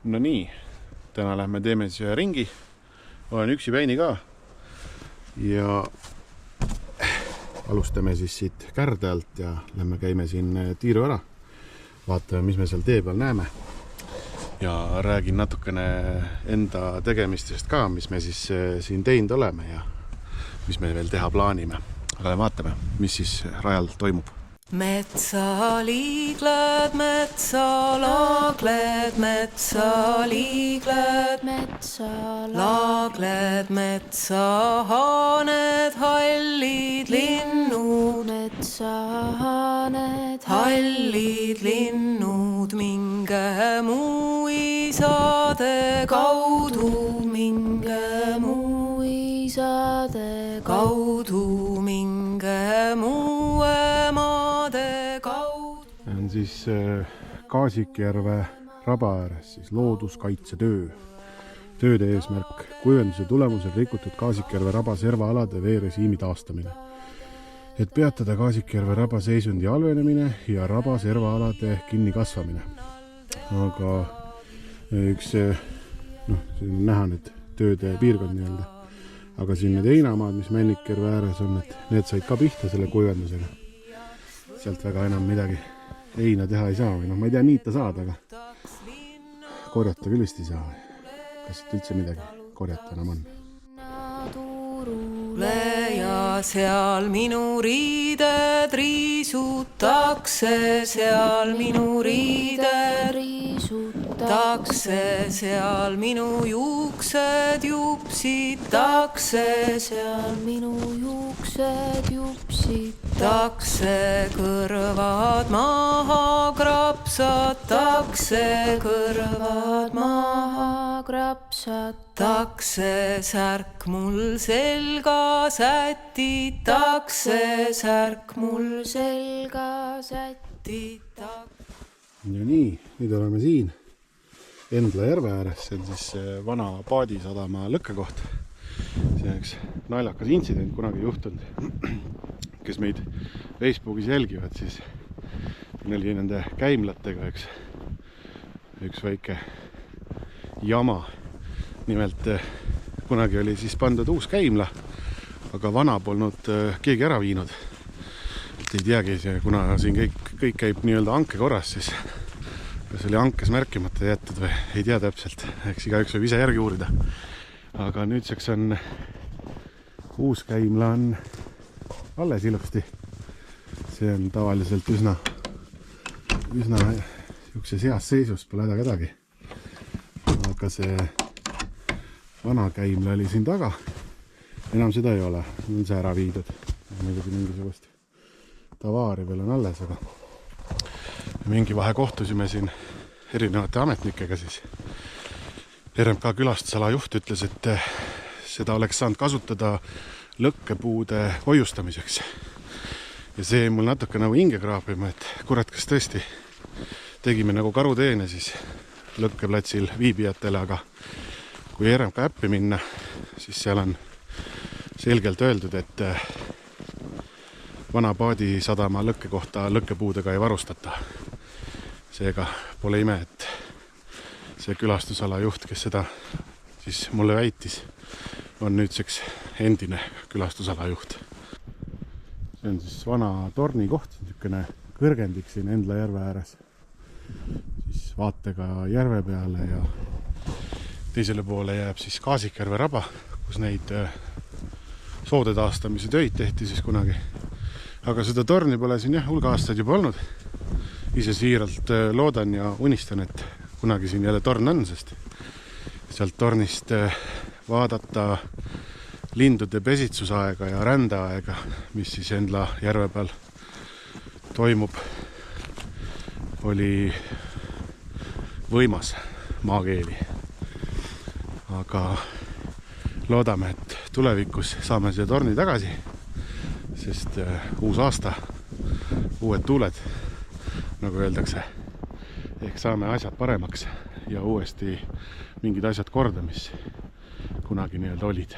No nii, täna lähme teeme siis ühe ringi. Olen üksi päini ka. Ja alustame siis siit Kärde alt ja lähme käime siin tiiru ära. Vaatame, mis me seal tee peal näeme. Ja räägin natukene enda tegemistest ka, mis me siis siin teinud oleme ja mis me veel teha plaanime. Aga vaatame, mis siis rajal toimub. Metsaliigled, metsalagled, metsaliigled, metsalagled, metsahaned, hallid linnud, metsahaned, hallid linnud, minge muu isade kaudu, minge muu isade kaudu, minge muu emaade kaudu. On siis Kaasikjärve raba ääres siis looduskaitsetöö. Tööde eesmärk kuivenduse tulemusel rikutud Kaasikjärve raba servaalade veerežiimi taastamine. Et peatada Kaasikjärve raba seisundi halvenemine ja raba servaalade kinni kasvamine. Aga üks siin on näha need tööde piirkond nii-öelda. Aga siin need heinamaad, mis Männikjärve ääres on, et need said ka pihta selle kuivendusega. Sealt väga enam midagi heina teha ei saa. Või ma ei tea, niita saada, aga korjata küll vist ei saa. Kas siit üldse midagi korjata enam on? Ja seal minu riided riisutakse, seal minu riided riisutakse, seal minu juuksed jupsitakse, seal minu juuksed jupsitakse, kõrvad maha krapsatakse, kõrvad maha krapsatakse, särk mul selga sätitakse, särk mul selga sätitakse. Ja nii, nüüd oleme siin Endla järve ääres, see on siis vana Paadisadama lõkkekoht. See on üks naljakas intsident kunagi juhtunud. Kes meid Facebookis jälgivad, siis oli nende käimlatega üks väike jama. Nimelt kunagi oli siis pandud uus käimla, aga vana polnud keegi ära viinud. Ei teagi, kuna siin kõik käib nii-öelda anke korras, siis kas oli ankes märkimata jäetud või ei tea täpselt. Eks igaüks võib ise järgi uurida. Aga nüüdseks on uus käimla on alles ilusti. See on tavaliselt üsna niisuguses heas seisus, pole häda kedagi. Aga see vana käimla oli siin taga. Enam seda ei ole. On see ära viidud. Muidugi mingisugust tavaari veel on alles, aga mingi vahe kohtusime siin erinevate ametnikega siis. RMK külastusala juht ütles, et seda oleks saanud kasutada lõkkepuude hoiustamiseks. Ja see mul natuke nagu hinge kraapima, et kurat, kas tõesti tegime nagu karuteene siis lõkkeplatsil viibijatele, aga kui RMK äppi minna, siis seal on selgelt öeldud, et vana Paadisadama lõkkekohta lõkkepuudega ei varustata. Seega pole ime, et see külastusala juht, kes seda siis mulle väitis, on nüüdseks endine külastusala juht. See on siis vana torni koht, niisugune kõrgendik siin Endla järve ääres. Siis vaatega järve peale ja teisele poole jääb siis Kaasikjärve raba, kus neid soode taastamise töid tehti siis kunagi. Aga seda torni pole siin hulga aastaid juba olnud. Ise siiralt loodan ja unistan, et kunagi siin jälle torn on, sest sealt tornist vaadata lindude pesitsusaega ja rändeaega, mis siis Endla järve peal toimub, oli võimas maakeeli. Aga loodame, et tulevikus saame siia torni tagasi, sest uus aasta, uued tuuled, nagu öeldakse, ehk saame asjad paremaks ja uuesti mingid asjad korda, mis kunagi nii-öelda olid.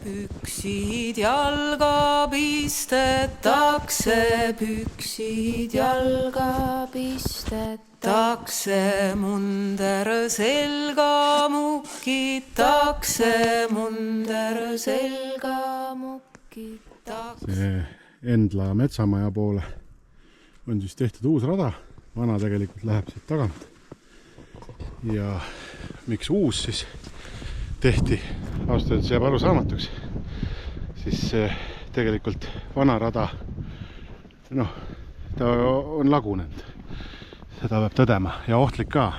Püksid jalga pistetakse, püksid jalga pistetakse. pistetakse munder selga, mukitakse munder selga, mukitakse. See Endla metsamaja poole on siis tehtud uus rada, vana tegelikult läheb siit tagant. Ja miks uus siis tehti, ausalt öeldes jääb arusaamatuks, siis tegelikult vana rada, ta on lagunenud, seda peab tõdema ja ohtlik ka,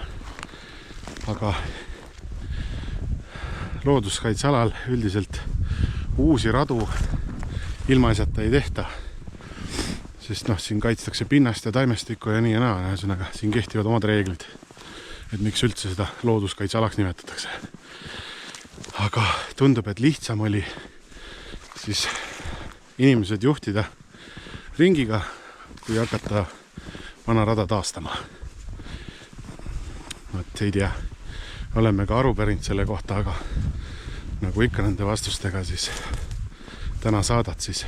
aga looduskaitsealal üldiselt uusi radu ilmaasjata ei tehta, sest siin kaitstakse pinnast ja taimestikku ja nii ja naa, ühesõnaga siin kehtivad omad reeglid, et miks üldse seda looduskaitsealaks nimetatakse. Aga tundub, et lihtsam oli siis inimesed juhtida ringiga, kui hakata vana rada taastama. Võt ei tea, oleme ka aru pärinud selle kohta, aga nagu ikka nende vastustega, siis täna saadad, siis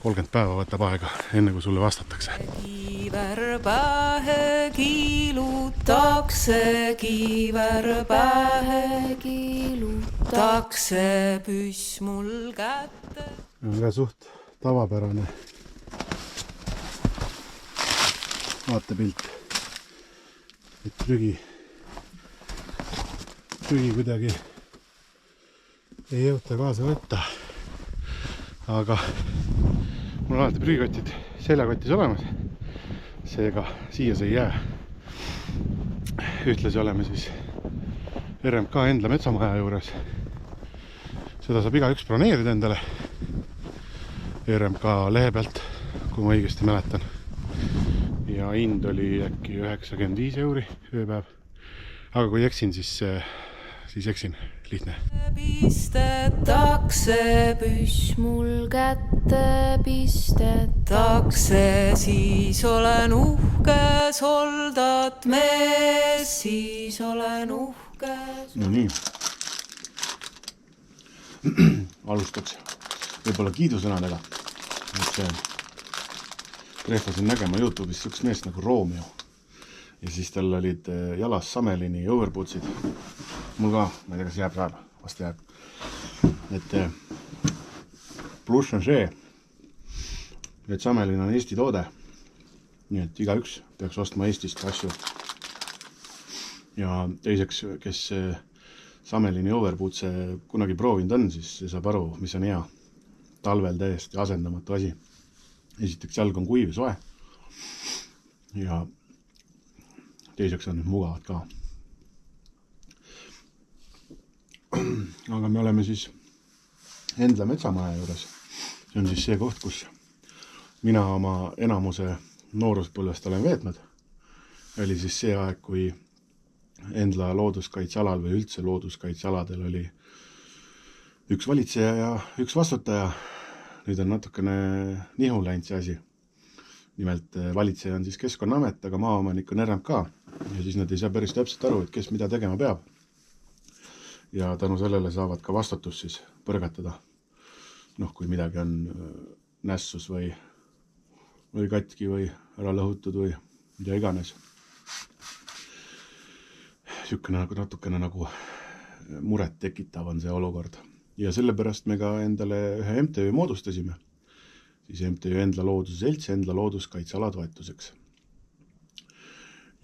30 päeva võtab aega, enne kui sulle vastatakse. Kiiver pähe kiilutakse, kiiver pähe kiilutakse, püss mul kätte. On ka suht tavapärane vaatepilt, et prügi kuidagi ei jõuta kaasa võtta, aga mul on alati prügikotid seljakotis olemas, seega siia see ei jää. Ühtlasi oleme siis RMK Endla metsamaja juures. Seda saab igaüks broneerida endale RMK lehe pealt, kui ma õigesti mäletan. Ja hind oli äkki 95 € ööpäev. Aga kui eksin, siis eksin, lihtne. Pistetakse, püss mul kätte pistetakse, siis olen uhke soldat mees, siis olen uhke. No nii. Alustaks võib-olla kiidusõnadega. Trehvasin nägema YouTube'is üks mees nagu Romeo. Ja siis tal olid jalas Samelini overbootsid. Mul ka, ma ei tea, kas jääb praegu, vast jääb. Et pluss on see, et Samelin on Eesti toode. Nii et igaüks peaks ostma Eestist asju. Ja teiseks, kes Samelini overbootse kunagi proovinud on, siis saab aru, mis on hea. Talvel täiesti asendamatu asi. Esiteks jalg on kuiv ja soe. Ja teiseks on mugavad ka. Aga me oleme siis Endla metsamaja juures. See on siis see koht, kus mina oma enamuse nooruspõlvest olen veetnud. Oli siis see aeg, kui Endla looduskaitsealal või üldse looduskaitsealadel oli üks valitseja ja üks vastutaja. Nüüd on natukene nihu läinud see asi. Nimelt valitseja on siis Keskkonnaamet, aga maaomanik on RMK. Ja siis nad ei saa päris täpselt aru, et kes mida tegema peab. Ja tänu sellele saavad ka vastutus siis põrgatada. Kui midagi on nässus või katki või ära lõhutud või mida iganes. Sükene natukene nagu muret tekitav on see olukord. Ja sellepärast me ka endale ühe MTÜ moodustasime. Siis MTÜ Endla Looduse Selts Endla looduskaitseala toetuseks.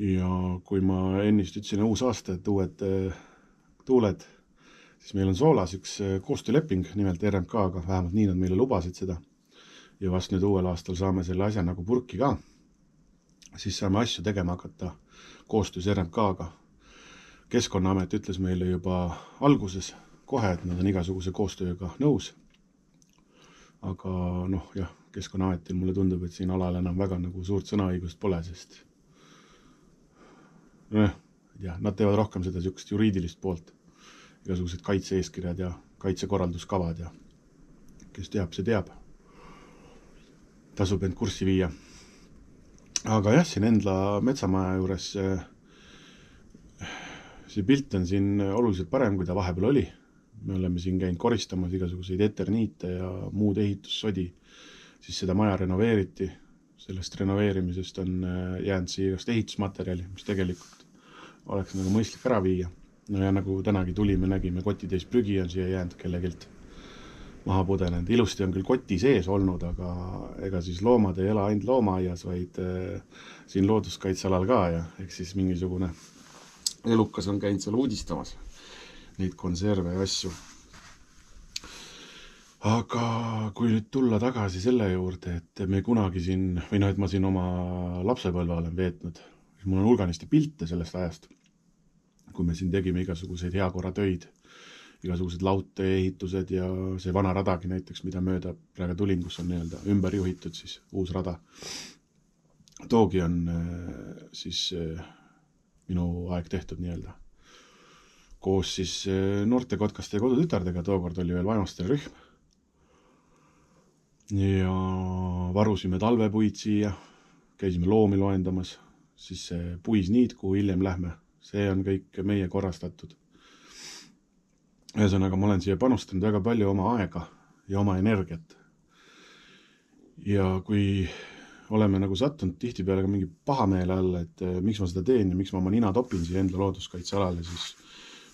Ja kui ma ennist ütlesin uus aasta, et uued tuuled, siis meil on Soolas üks koostööleping, nimelt RMK-ga, vähemalt nii nad meile lubasid seda. Ja vast nüüd uuel aastal saame selle asja nagu purki ka. Siis saame asju tegema hakata koostöös RMK-ga. Keskkonnaamet ütles meile juba alguses kohe, et nad on igasuguse koostööga nõus. Aga jah, Keskkonnaametil mulle tundub, et siin alal enam väga nagu suurt sõnaõigust pole, sest nad teevad rohkem seda sükest juriidilist poolt. Igasugused kaitse-eeskirjad ja kaitsekorralduskavad ja kes teab, see teab. Tasub end kurssi viia. Aga jah, siin Endla metsamaja juures see pilt on siin oluliselt parem, kui ta vahepeal oli. Me oleme siin käinud koristamas igasuguseid eterniite ja muud ehitussodi. Siis seda maja renoveeriti. sellest renoveerimisest on jäänud siia igast ehitusmaterjali, mis tegelikult oleks nagu mõistlik ära viia. No ja nagu tänagi tulime, nägime, kotitäis prügi on siia jäänud kellegilt maha pudenenud. Ilusti on küll koti sees olnud, aga ega siis loomad ei ela ainult loomaaias, vaid siin looduskaitsealal ka ja eks siis mingisugune elukas on käinud seal uudistamas neid konserve ja asju. Aga kui nüüd tulla tagasi selle juurde, et me kunagi siin, või et ma siin oma lapsepõlve olen veetnud, siis mul on hulganisti pilte sellest ajast, kui me siin tegime igasuguseid heakorratöid, igasugused laudtee ehitused ja see vana radagi näiteks, mida mööda praegu tulin, kus on nii-öelda ümber juhitud siis uus rada. Toogi on siis minu aeg tehtud nii-öelda. Koos siis noorte kotkaste ja kodutütardega, tookord oli veel vaimastele rühm. Ja varusime talvepuid siia, käisime loomi loendamas, siis see puisniit, kuhu hiljem lähme, see on kõik meie korrastatud. Ühesõnaga, ma olen siia panustanud väga palju oma aega ja oma energiat. Ja kui oleme nagu sattunud tihtipeale ka mingi pahameele alla, et miks ma seda teen ja miks ma oma nina topin siia enda looduskaitsealale, siis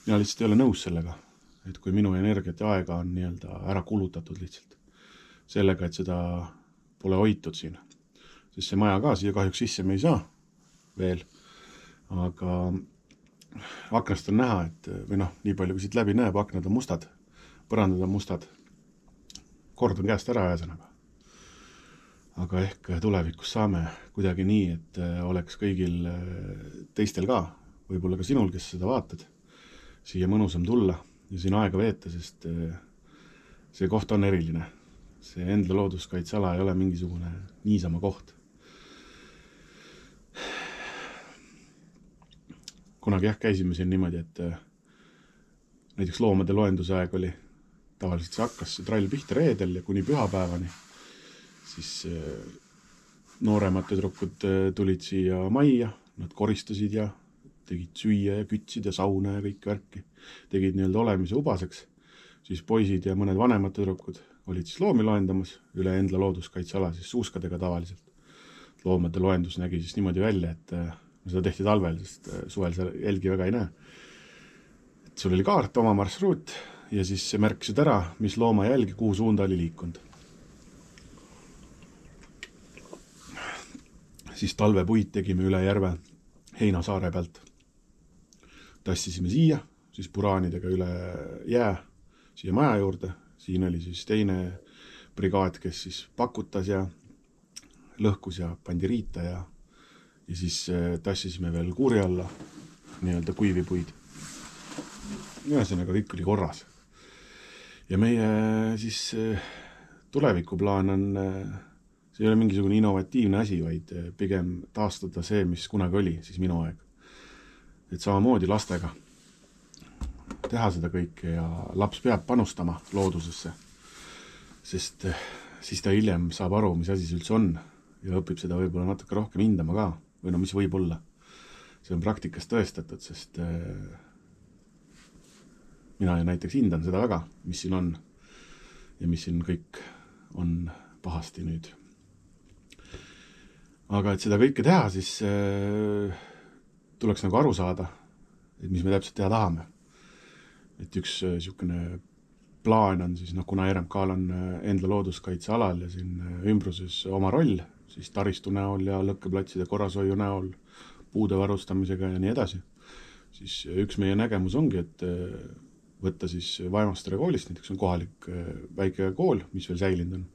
mina lihtsalt ei ole nõus sellega, et kui minu energiat ja aega on nii-öelda ära kulutatud lihtsalt sellega, et seda pole hoitud siin. Sest see maja ka siia kahjuks sisse me ei saa veel, aga aknast on näha, et või nii palju kui siit läbi näeb, aknad on mustad, põrandad on mustad, kord on käest ära ühesõnaga. Aga ehk tulevikus saame kuidagi nii, et oleks kõigil teistel ka, võib-olla ka sinul, kes seda vaatad, siia mõnusam tulla ja siin aega veeta, sest see koht on eriline. See enda looduskaitseala ei ole mingisugune niisama koht. Kunagi käisime siin niimoodi, et näiteks loomade loenduse aeg oli, tavaliselt see hakkas trall pihta reedel ja kuni pühapäevani, siis nooremad tüdrukud tulid siia majja, nad koristasid ja tegid süüa ja kütsid ja sauna ja kõik värki, tegid nii-öelda olemise ubaseks, siis poisid ja mõned vanemad tüdrukud olid siis loomi loendamas üle enda looduskaitseala siis suuskadega tavaliselt. Loomade loendus nägi siis niimoodi välja, et seda tehti talvel, sest suvel see jälgi väga ei näe. Et sul oli kaart, oma marsruut ja siis märkisid ära, mis looma jälgi, kuhu suunda oli liikunud. Siis talvepuid tegime üle järve Heinasaare pealt. Tassisime siia, siis puraanidega üle jää siia maja juurde. Siin oli siis teine brigaad, kes siis pakutas ja lõhkus ja pandi riita ja siis tassisime veel kuuri alla nii-öelda kuivipuid. Ühesõnaga kõik oli korras. Ja meie siis tulevikuplaan on, see ei ole mingisugune innovatiivne asi, vaid pigem taastada see, mis kunagi oli, siis minu aeg. Et samamoodi lastega teha seda kõike ja laps peab panustama loodusesse, sest siis ta hiljem saab aru, mis asi see üldse on ja õpib seda võib-olla natuke rohkem hindama ka, või mis võib olla. See on praktikas tõestatud, sest mina näiteks hindan seda väga, mis siin on ja mis siin kõik on pahasti nüüd. Aga et seda kõike teha, siis tuleks nagu aru saada, et mis me täpselt teha tahame. Et üks niisugune plaan on siis, kuna RMK-l on enda looduskaitsealal ja siin ümbruses oma roll, siis taristu näol ja lõkkeplatside korrashoiu näol, puude varustamisega ja nii edasi, siis üks meie nägemus ongi, et võtta siis Vaimastere koolist, näiteks on kohalik väike kool, mis veel säilinud on.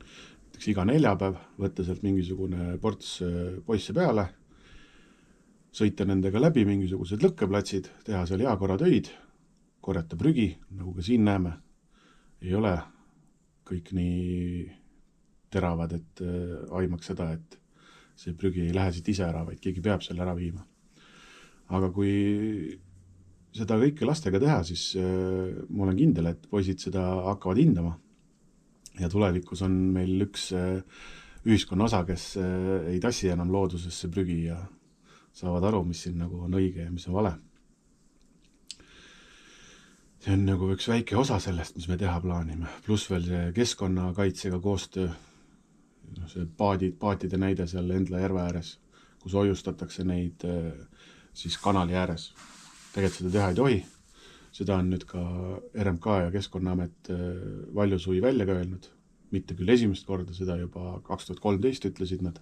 Näiteks iga neljapäev võtta sealt mingisugune ports poisse peale, sõita nendega läbi mingisugused lõkkeplatsid, teha seal heakorratöid, korjata prügi, nagu ka siin näeme, ei ole kõik nii teravad, et aimaks seda, et see prügi ei lähe siit ise ära, vaid keegi peab selle ära viima. Aga kui seda kõike lastega teha, siis ma olen kindel, et poisid seda hakkavad hindama. Ja tulevikus on meil üks ühiskonna osa, kes ei tassi enam loodusesse prügi ja saavad aru, mis siin nagu on õige ja mis on vale. See on nagu üks väike osa sellest, mis me teha plaanime. Plus veel see keskkonnakaitsega koostöö, see paatide näide seal Endla järve ääres, kus hoiustatakse neid siis kanali ääres. Tegelikult seda teha ei tohi. Seda on nüüd ka RMK ja Keskkonnaamet Valjusui välja ka öelnud. Mitte küll esimest korda, seda juba 2013 ütlesid nad.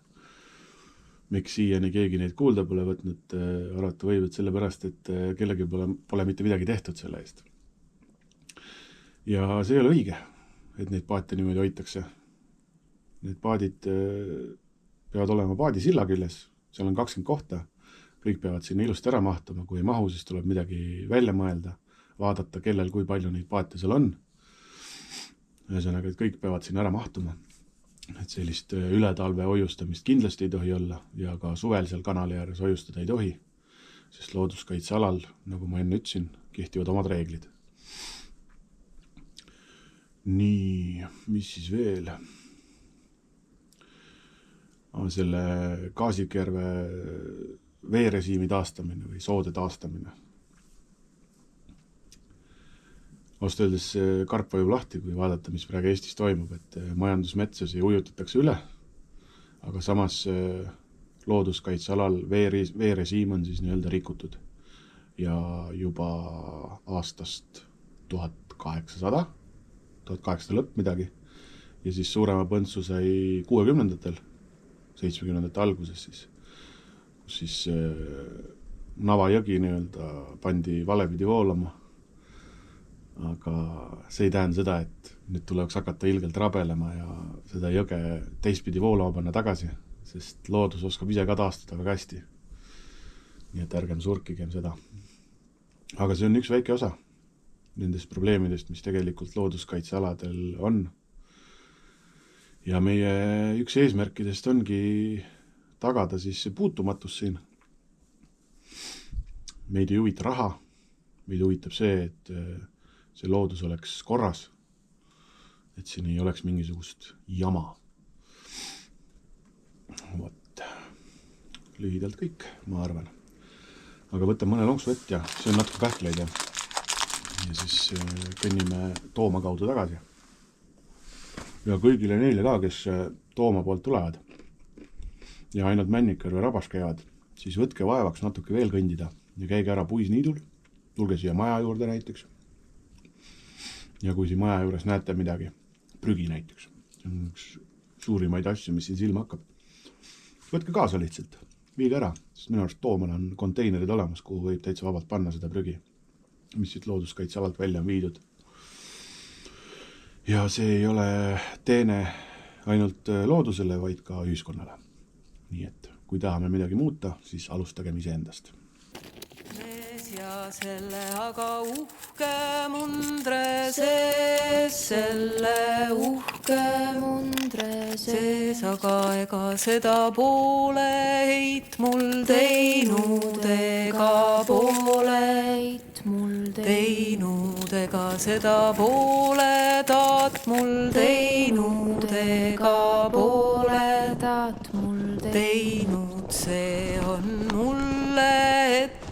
Miks siiani keegi neid kuulda pole võtnud, arvata võib, et sellepärast, et kellegi pole mitte midagi tehtud selle eest. Ja see ei ole õige, et neid paate niimoodi hoitakse. Need paadid peavad olema paadisilla küljes, seal on 20 kohta, kõik peavad sinna ilusti ära mahtuma, kui ei mahu, siis tuleb midagi välja mõelda, vaadata, kellel kui palju neid paate seal on. Ühesõnaga, et kõik peavad sinna ära mahtuma. Et sellist ületalve hoiustamist kindlasti ei tohi olla ja ka suvel seal kanali ääres hoiustada ei tohi, sest looduskaitsealal, nagu ma enne ütlesin, kehtivad omad reeglid. Nii, mis siis veel? Selle Kaasikjärve veerežiimi taastamine või soode taastamine. Ausalt öeldes karp vajub lahti, kui vaadata, mis praegu Eestis toimub, et majandusmetsas ujutatakse üle, aga samas looduskaitsealal veerežiim on siis nii-öelda rikutud. Ja juba aastast 1800 lõpp midagi, ja siis suurema põntsu sai 60-ndatel, 70-ndate alguses siis, kus siis Nava jõgi nii-öelda pandi valepidi voolama. Aga see ei tähenda seda, et nüüd tuleks hakata ilgelt rabelema ja seda jõge teistpidi voolama panna tagasi, sest loodus oskab ise ka taastada väga hästi. Nii et ärgem surkigem seda. Aga see on üks väike osa nendest probleemidest, mis tegelikult looduskaitsealadel on. Ja meie üks eesmärkidest ongi tagada siis see puutumatus siin. Meid ei huvita raha, meid huvitab see, et see loodus oleks korras, et siin ei oleks mingisugust jama. Võt. Lühidalt kõik, ma arvan. Aga võtan mõne lonksu vett ja see on natuke pähkleid ja siis kõnnime Tooma kaudu tagasi. Ja kõigile neile ka, kes Tooma poolt tulevad ja ainult Männikar või Rabas käivad, siis võtke vaevaks natuke veel kõndida ja käige ära Puisniidul, tulge siia maja juurde näiteks. Ja kui siin maja juures näete midagi, prügi näiteks, see on üks suurimaid asju, mis siin silma hakkab. Võtke kaasa lihtsalt, viige ära, sest minu arust Toomal on konteinerid olemas, kuhu võib täitsa vabalt panna seda prügi, mis siit looduskaitsealalt välja on viidud. Ja see ei ole teene ainult loodusele, vaid ka ühiskonnale. Nii et kui tahame midagi muuta, siis alustagem iseendast. Ja selle aga uhke mundre sees, selle uhke mundre sees, aga ega seda pooleit mul teinud, ega pooleit mul teinud, ega seda pooledat mul teinud, ega pooledat mul teinud, see on mulle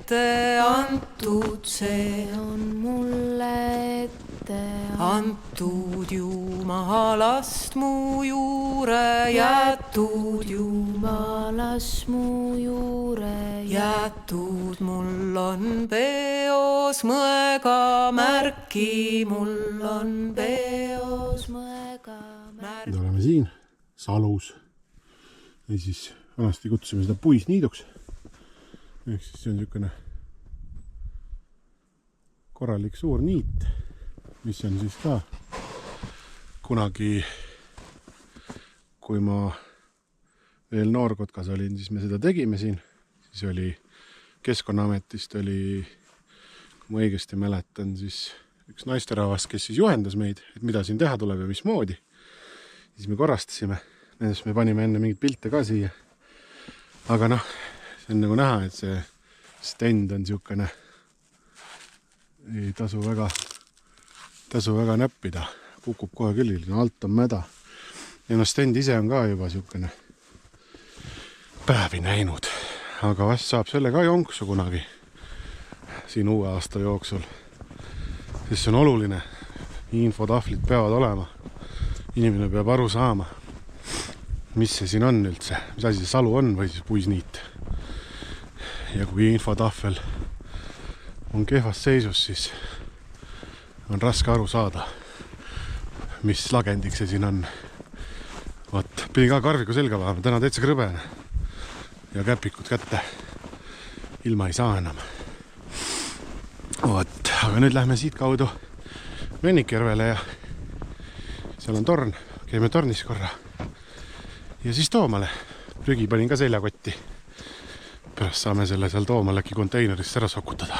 antud, see on mulle ette antud Jumalast mu juure jätud, Jumalast mu juure jätud, mul on peos mõega märki, mul on peos mõega märki. Nüüd oleme siin Salus ja siis vanasti kutsusime seda Puisniiduks. Ehk siis see on niisugune korralik suur niit, mis on siis ka kunagi, kui ma veel noorkotkas olin, siis me seda tegime siin. Siis oli Keskkonnaametist oli, kui ma õigesti mäletan, siis üks naisterahvas, kes siis juhendas meid, et mida siin teha tuleb ja mismoodi. Siis me korrastasime, nendest me panime enne mingid pilte ka siia. Aga noh, see on nagu näha, et see stend on niisugune, ei tasu väga näppida, kukub kohe külil, alt on mäda. Ja stend ise on ka juba niisugune päevi näinud, aga vast saab selle ka jonksu kunagi siin uue aasta jooksul. Sest see on oluline, infotahvlid peavad olema, inimene peab aru saama, mis see siin on üldse, mis asi see salu on või siis puisniit. Ja kui infotahvel on kehvas seisus, siis on raske aru saada, mis lagendik see siin on. Vaat, pidin ka karviku selga vaama, täna täitsa krõben ja käpikud kätte. Ilma ei saa enam. Vaat, aga nüüd lähme siit kaudu Vennikjärvele ja seal on torn, käime tornis korra. Ja siis Toomale. Prügi panin ka seljakotti. Pärast saame selle seal Toomal äkki konteinerisse ära sokutada.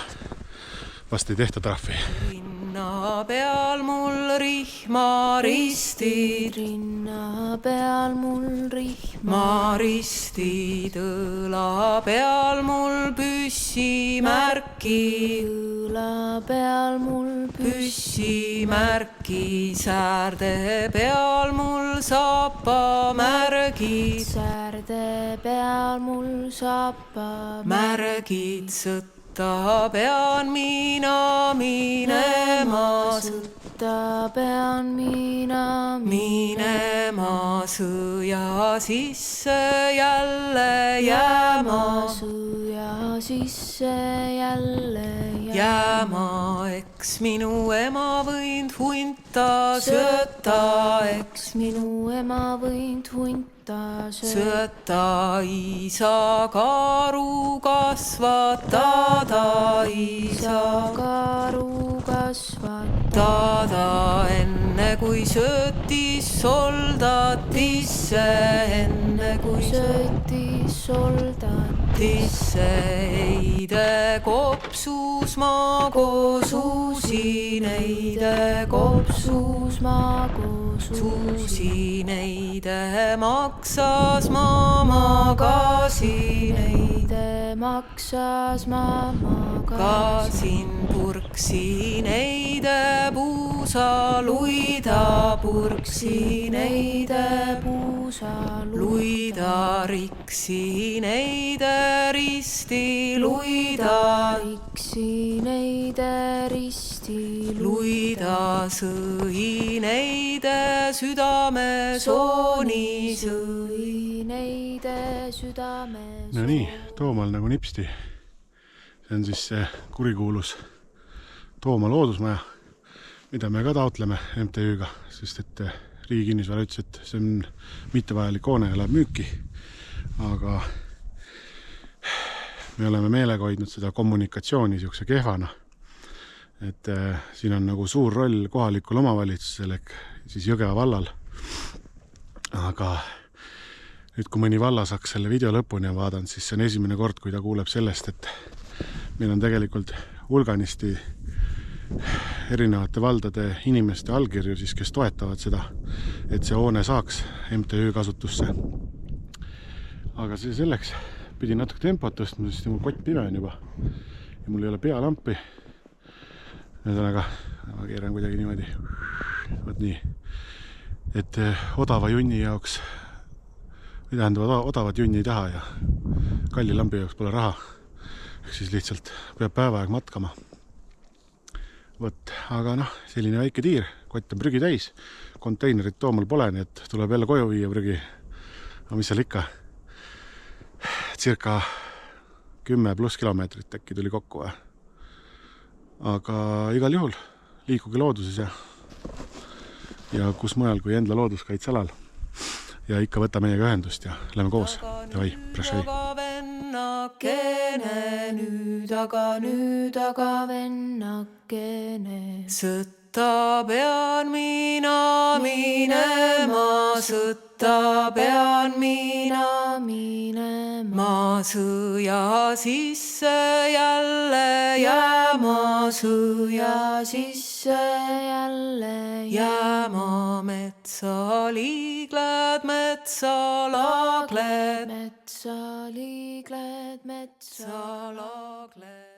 Vast ei tehta trahvi. Rinna peal mul rihma ristid, rinna peal mul rihma ristid, õla peal mul püssimärki, õla peal mul püssimärki, säärde peal mul sapamärgid, säärde peal mul sapamärgid, sõtta pean mina minema, sõtta pean mina minema, sõja sisse jälle jääma, sõja sisse jälle jääma, eks minu ema võinud hunta sööta, eks minu ema võinud hunta sööta, isa karu kasvatada, isa karu kasvatada, enne kui söötis soldatisse, enne kui söötis soldatisse, eide kopsus ma kosusin, eide kopsus ma kosusin, eide maksas ma magasin, eide maksas ma magasin, purksin eide puusa luida, purksin eide puusa luida, riksin eide risti luida, riksin eide risti luida, sõin eide südame sooni, sõin eide südame sooni. No nii, Toomal nagu nipsti. See on siis see kurikuulus Tooma loodusmaja, mida me ka taotleme MTÜ-ga, sest et Riigi Kinnisvara ütles, et see on mittevajalik hoone ja läheb müüki. Aga me oleme meelega hoidnud seda kommunikatsiooni siukse kehvana. Et siin on nagu suur roll kohalikul omavalitsusel ehk siis Jõgeva vallal. Aga nüüd kui mõni vallasaks selle video lõpuni on vaadanud, siis see on esimene kord, kui ta kuuleb sellest, et meil on tegelikult hulganisti erinevate valdade inimeste allkirju, siis, kes toetavad seda, et see hoone saaks MTÜ kasutusse. Aga see selleks pidi natuke tempot tõstma, sest mul kott pime on juba ja mul ei ole pealampi. Ühesõnaga, ma keeran kuidagi niimoodi. Võt nii. Et odava junni jaoks, või tähendab, odavat junni ei taha ja kalli lambi jaoks pole raha. Ehk siis lihtsalt peab päeva aeg matkama. Võt, aga noh, selline väike tiir, kott on prügi täis, konteinerit Toomal pole, nii et tuleb jälle koju viia prügi. Aga mis seal ikka? Circa 10+ kilomeetrit äkki tuli kokku. Aga igal juhul liikuge looduses ja kus mujal kui enda looduskaitsealal. Ja ikka võta meiega ühendust ja lähme koos. Davai, prašai. Nüüd aga vennakene. Sõtta pean mina minema, sõtta pean mina minema, sõja sisse jälle jääma, sõja sisse jälle jääma, metsaliigled, metsalagled, metsaliigled, metsalagled.